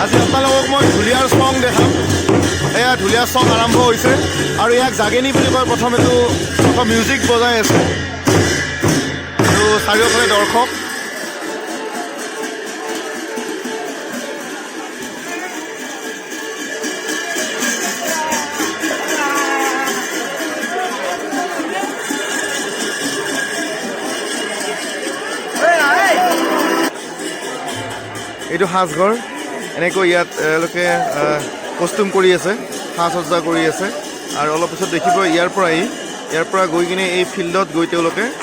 আজি আপোনালোকক মই ঢুলীয়াৰ চং দেখাম। এয়া ঢুলীয়াৰ চং আৰম্ভ হৈছে আৰু ইয়াক জাগেনী বুলি কয়। প্ৰথম মিউজিক বজাই আছে আৰু চাৰিওফালে দৰ্শক। এইটো সাজঘৰ, এনেকৈ ইয়াত এওঁলোকে কষ্টিউম কৰি আছে, সাজ সজ্জা কৰি আছে। আৰু অলপ পিছত দেখিব ইয়াৰ পৰা গৈ কিনে এই ফিল্ডত গৈ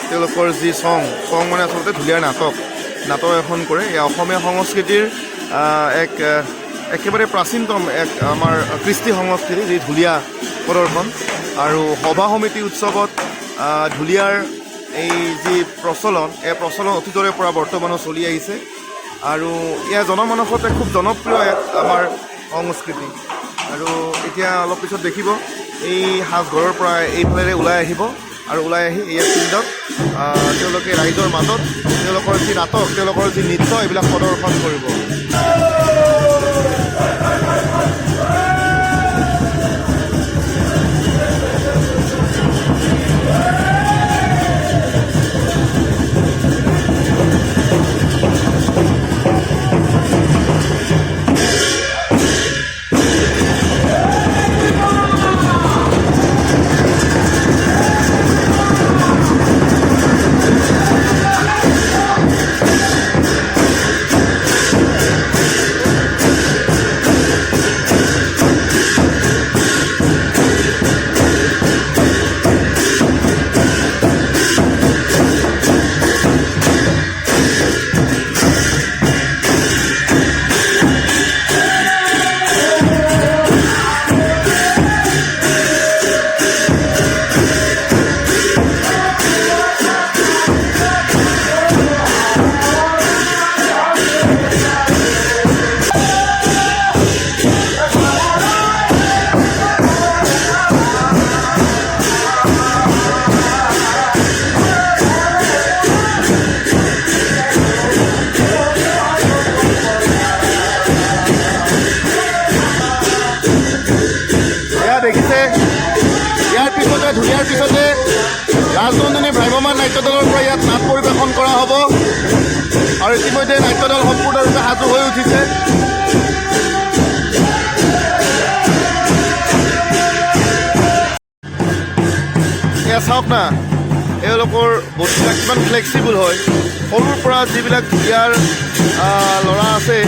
তেওঁলোকৰ যি চং মানে আচলতে ঢুলীয়াৰ নাটক এখন কৰে। এয়া অসমীয়া সংস্কৃতিৰ একেবাৰে প্ৰাচীনতম আমাৰ কৃষ্টি সংস্কৃতি, যি ঢুলীয়া প্ৰদৰ্শন। আৰু সভা সমিতি উৎসৱত ঢুলীয়াৰ এই যি প্ৰচলন, এই প্ৰচলন অতীতৰে পৰা বৰ্তমানো চলি আহিছে। আৰু এয়া জনমানসত খুব জনপ্ৰিয় আমাৰ সংস্কৃতি। আৰু এতিয়া অলপ পিছত দেখিব এই সাজঘৰৰ পৰা এইফালেৰে ওলাই আহিব আৰু ওলাই আহি এই ফিল্ডত তেওঁলোকে ৰাইজৰ মাজত তেওঁলোকৰ যি নাটক, তেওঁলোকৰ যি নৃত্য, এইবিলাক প্ৰদৰ্শন কৰিব। ঢুলীয়াৰ পিছতে ৰাজনন্দিনী ভ্ৰাম্যমাণ নাট্য দলৰ পৰা ইয়াত নাট পৰিৱেশন কৰা হ'ব। আৰু ইতিমধ্যে নাট্য দল সম্পূৰ্ণৰূপে সাজু হৈ উঠিছে। এয়া চাওক না, এওঁলোকৰ বস্তুবিলাক কিমান ফ্লেক্সিবল হয়। সৰুৰ পৰা যিবিলাক ঢুলীয়াৰ ল'ৰা আছে,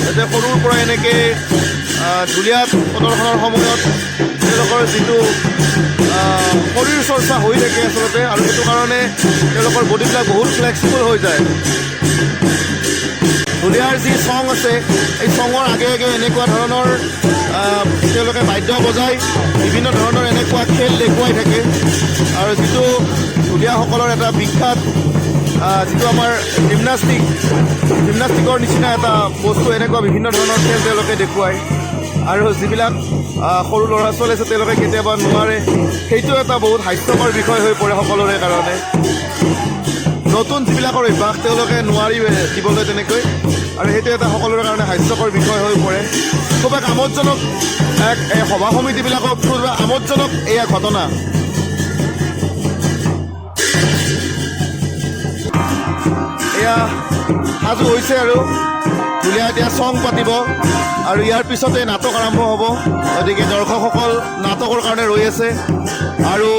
যাতে সৰুৰ পৰা এনেকৈ ঢুলীয়াত প্ৰদৰ্শনৰ সময়ত তেওঁলোকৰ যিটো শৰীৰ চৰ্চা হৈ থাকে আচলতে, আৰু সেইটো কাৰণে তেওঁলোকৰ বডিবিলাক বহুত ফ্লেক্সিবল হৈ যায়। ঢুলীয়াৰ যি চং আছে, এই চঙৰ আগে আগে এনেকুৱা ধৰণৰ তেওঁলোকে বাদ্য বজাই বিভিন্ন ধৰণৰ এনেকুৱা খেল দেখুৱাই থাকে। আৰু যিটো ঢুলীয়াসকলৰ এটা বিখ্যাত যিটো আমাৰ জিমনাষ্টিকৰ নিচিনা এটা বস্তু, এনেকুৱা বিভিন্ন ধৰণৰ খেল তেওঁলোকে দেখুৱায়। আৰু যিবিলাক সৰু ল'ৰা ছোৱালী আছে তেওঁলোকে কেতিয়াবা নোৱাৰে, সেইটো এটা বহুত হাস্যকৰ বিষয় হৈ পৰে সকলোৰে কাৰণে। নতুন যিবিলাকৰ অভ্যাস তেওঁলোকে নোৱাৰি দিবলৈ তেনেকৈ, আৰু সেইটো এটা সকলোৰে কাৰণে হাস্যকৰ বিষয় হৈ পৰে। খুব এক আমোদজনক এই সভা সমিতিবিলাকক খুব আমোদজনক এয়া ঘটনা। এয়া সাজু হৈছে আৰু ঢুলীয়া এতিয়া চং পাতিব আৰু ইয়াৰ পিছতে নাটক আৰম্ভ হ'ব। গতিকে দৰ্শকসকল নাটকৰ কাৰণে ৰৈ আছে। আৰু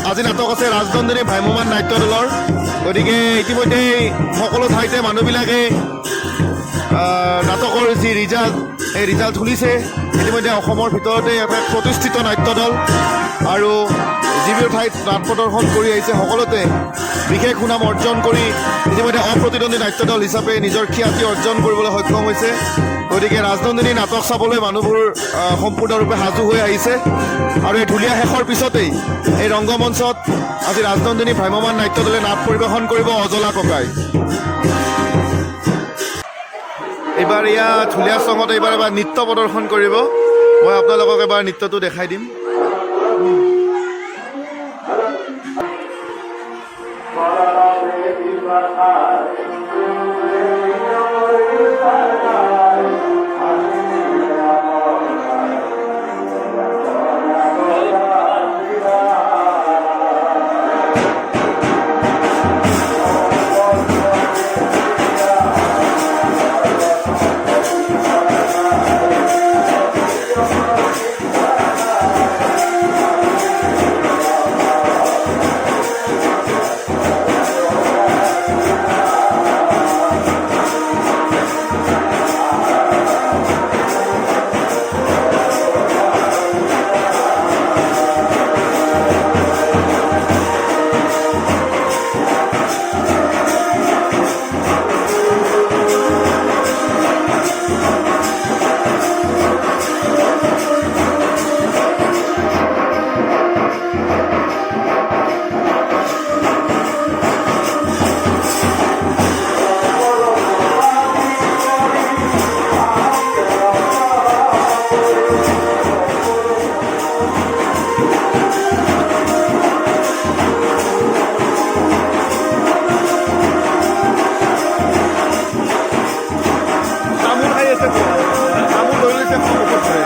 আজি নাটক আছে ৰাজনন্দিনী ভ্ৰাম্যমাণ নাট্য দলৰ। গতিকে ইতিমধ্যেই সকলো ঠাইতে মানুহবিলাকে নাটকৰ যি ৰিজাল্ট, এই ৰিজাল্ট শুনিছে। ইতিমধ্যে অসমৰ ভিতৰতে এটা প্ৰতিষ্ঠিত নাট্য দল, আৰু যিবোৰ ঠাইত নাট প্ৰদৰ্শন কৰি আহিছে সকলোতে বিশেষ সুনাম অৰ্জন কৰি ইতিমধ্যে অপ্ৰতিদ্বন্দ্বী নাট্য দল হিচাপে নিজৰ খ্যাতি অৰ্জন কৰিবলৈ সক্ষম হৈছে। গতিকে ৰাজনন্দিনী নাটক চাবলৈ মানুহবোৰ সম্পূৰ্ণৰূপে সাজু হৈ আহিছে। আৰু এই ঢুলীয়া শেষৰ পিছতেই এই ৰংগমঞ্চত আজি ৰাজনন্দিনী ভ্ৰাম্যমাণ নাট্য দলে নাট পৰিৱেশন কৰিব অজলা ককাই। এইবাৰ ইয়াত ঢুলীয়া চঙত এইবাৰ নৃত্য প্ৰদৰ্শন কৰিব। মই আপোনালোকক এবাৰ নৃত্যটো দেখাই দিম। লৈছে তামোল লৈ লৈছে সন্মুখত ধৰে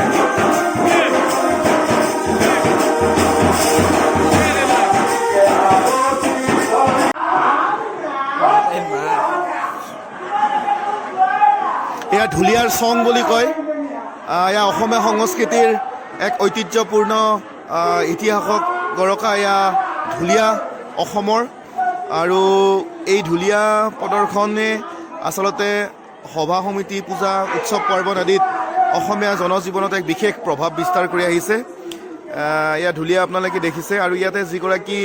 এয়া ঢুলীয়াৰ চং বুলি কয় এয়া অসমীয়া সংস্কৃতিৰ এক ঐতিহ্যপূৰ্ণ ইতিহাসক গৰকা এয়া ঢুলীয়া অসমৰ আৰু এই ঢুলীয়া প্ৰদৰ্শনে আচলতে সভা সমিতি পূজা উৎসৱ পাৰ্বণ আদিত অসমীয়া জনজীৱনত এক বিশেষ প্ৰভাৱ বিস্তাৰ কৰি আহিছে এয়া ঢুলীয়া আপোনালোকে দেখিছে আৰু ইয়াতে যিগৰাকী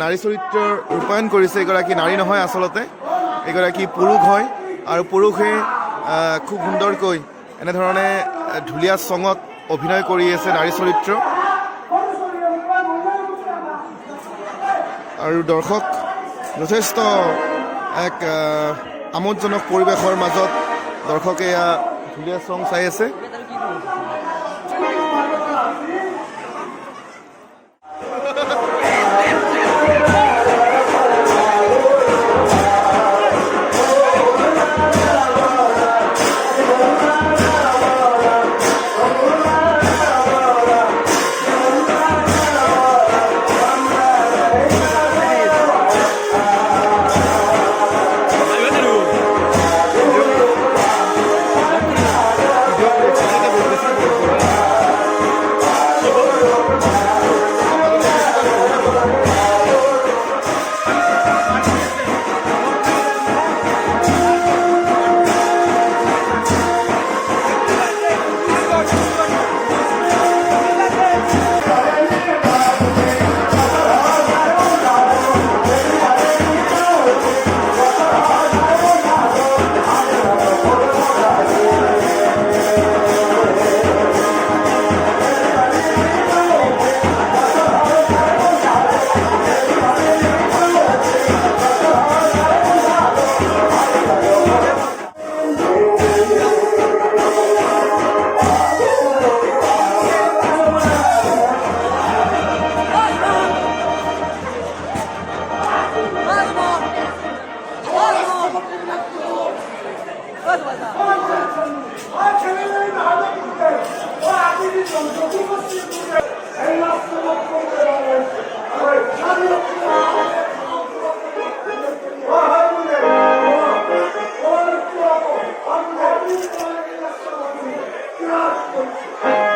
নাৰী চৰিত্ৰৰ ৰূপায়ণ কৰিছে এগৰাকী নাৰী নহয় আচলতে এগৰাকী পুৰুষ হয় আৰু পুৰুষে খুব সুন্দৰকৈ এনেধৰণে ঢুলীয়া চঙত অভিনয় কৰি আছে নাৰী চৰিত্ৰ আৰু দৰ্শক যথেষ্ট এক আমোদজনক পৰিৱেশৰ মাজত দৰ্শকে এয়া ঢুলীয়া চং চাই আছে Yeah.